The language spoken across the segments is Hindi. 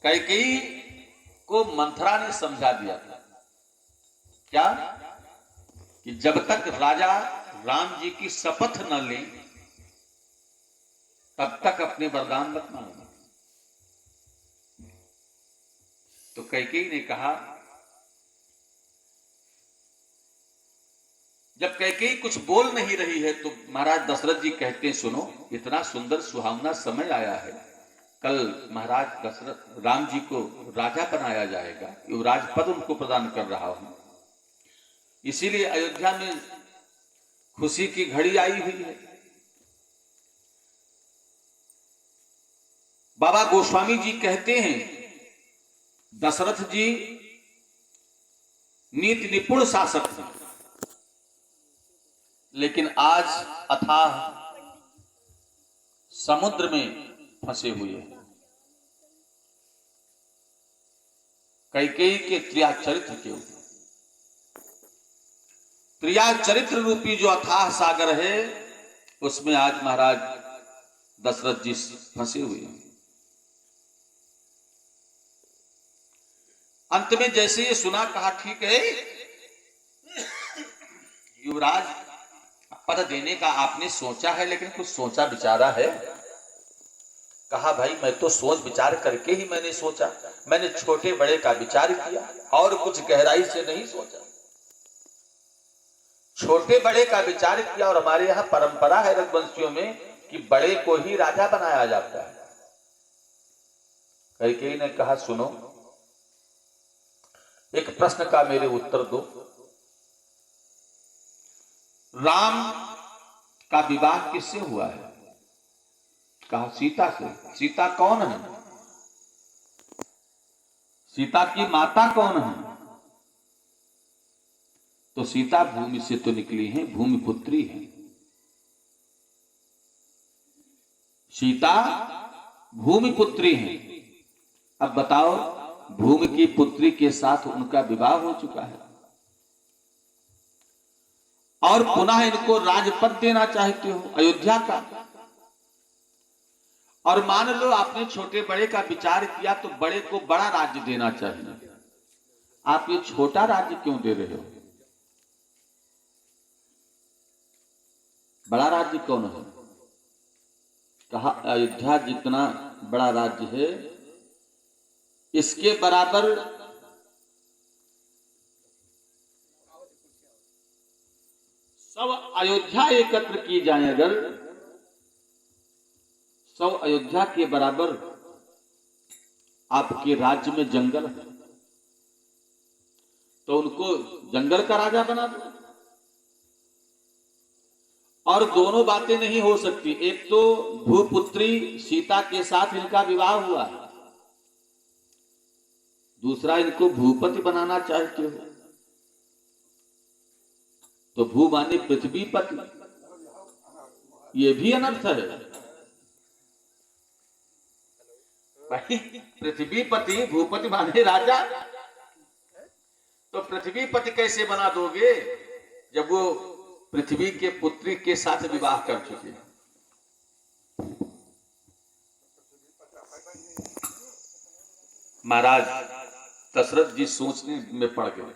कैकेयी को मंथरा ने समझा दिया था क्या कि जब तक राजा राम जी की शपथ न लें तब तक अपने वरदान मत मांगना। तो कैकेयी ने कहा, जब कैकेयी कुछ बोल नहीं रही है तो महाराज दशरथ जी कहते हैं, सुनो, इतना सुंदर सुहावना समय आया है, कल महाराज दशरथ राम जी को राजा बनाया जाएगा, युवराज पद उनको प्रदान कर रहा हूं, इसीलिए अयोध्या में खुशी की घड़ी आई हुई है। बाबा गोस्वामी जी कहते हैं, दशरथ जी नीति निपुण शासक थे, लेकिन आज अथाह समुद्र में फंसे हुए हैं। कैकेयी के त्रिया चरित्र के ऊपर, त्रिया चरित्र रूपी जो अथाह सागर है उसमें आज महाराज दशरथ जी फंसे हुए हैं। अंत में जैसे ये सुना, कहा ठीक है युवराज, पद देने का आपने सोचा है, लेकिन कुछ सोचा विचारा है? कहा भाई मैं तो सोच विचार करके ही मैंने सोचा, मैंने छोटे बड़े का विचार किया और कुछ गहराई से नहीं सोचा। छोटे बड़े का विचार किया, और हमारे यहां परंपरा है रघुवंशियों में कि बड़े को ही राजा बनाया जाता है। कैकेयी ने कहा, सुनो, एक प्रश्न का मेरे उत्तर दो, राम का विवाह किससे हुआ है? कहा सीता से। सीता कौन है? सीता की माता कौन है? तो सीता भूमि से तो निकली है, भूमि पुत्री है। सीता भूमि पुत्री है। अब बताओ, भूमि की पुत्री के साथ उनका विवाह हो चुका है और पुनः इनको राजपद देना चाहते हो अयोध्या का। और मान लो आपने छोटे बड़े का विचार किया तो बड़े को बड़ा राज्य देना चाहिए, आप ये छोटा राज्य क्यों दे रहे हो? बड़ा राज्य कौन है? कहा अयोध्या जितना बड़ा राज्य है इसके बराबर सब अयोध्या एकत्र की जाए, अगर सब अयोध्या के बराबर आपके राज्य में जंगल है तो उनको जंगल का राजा बना दो। और दोनों बातें नहीं हो सकती, एक तो भूपुत्री सीता के साथ इनका विवाह हुआ है, दूसरा इनको भूपति बनाना चाहते हो, तो भू माने पृथ्वीपति, ये भी अनर्थ है भाई। पृथ्वीपति भूपति माने राजा, तो पृथ्वीपति कैसे बना दोगे जब वो पृथ्वी के पुत्री के साथ विवाह कर चुके? महाराज दशरथ जी सोचने में पड़ गए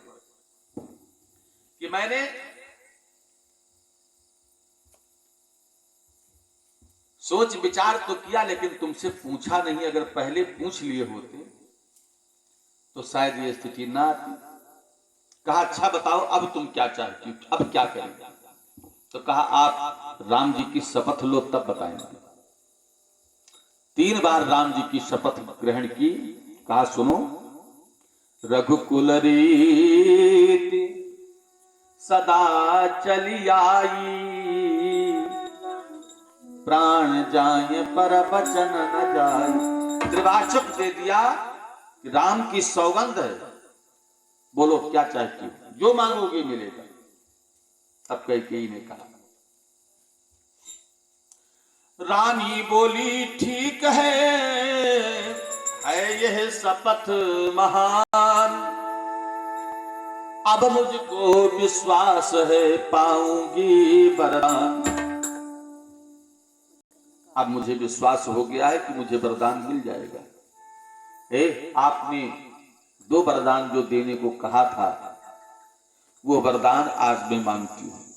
कि मैंने सोच विचार तो किया लेकिन तुमसे पूछा नहीं, अगर पहले पूछ लिए होते तो शायद ये स्थिति ना आती। कहा अच्छा बताओ अब तुम क्या चाहती हो, अब क्या करेंगे? तो कहा आप राम जी की शपथ लो तब बताएंगे। 3 बार राम जी की शपथ ग्रहण की। कहा सुनो, रघुकुल रीति सदा चली आई, प्राण जाए पर वचन न जाए। त्रिवाचक दे दिया, राम की सौगंध है, बोलो क्या चाहती हो, जो मांगोगे मिलेगा। अब कैकेयी ने कहा, रानी बोली ठीक है यह शपथ महान, अब मुझको विश्वास है पाऊंगी वरदान। अब मुझे विश्वास हो गया है कि मुझे वरदान मिल जाएगा। आपने 2 वरदान जो देने को कहा था वो वरदान आज मैं मांगती हूं।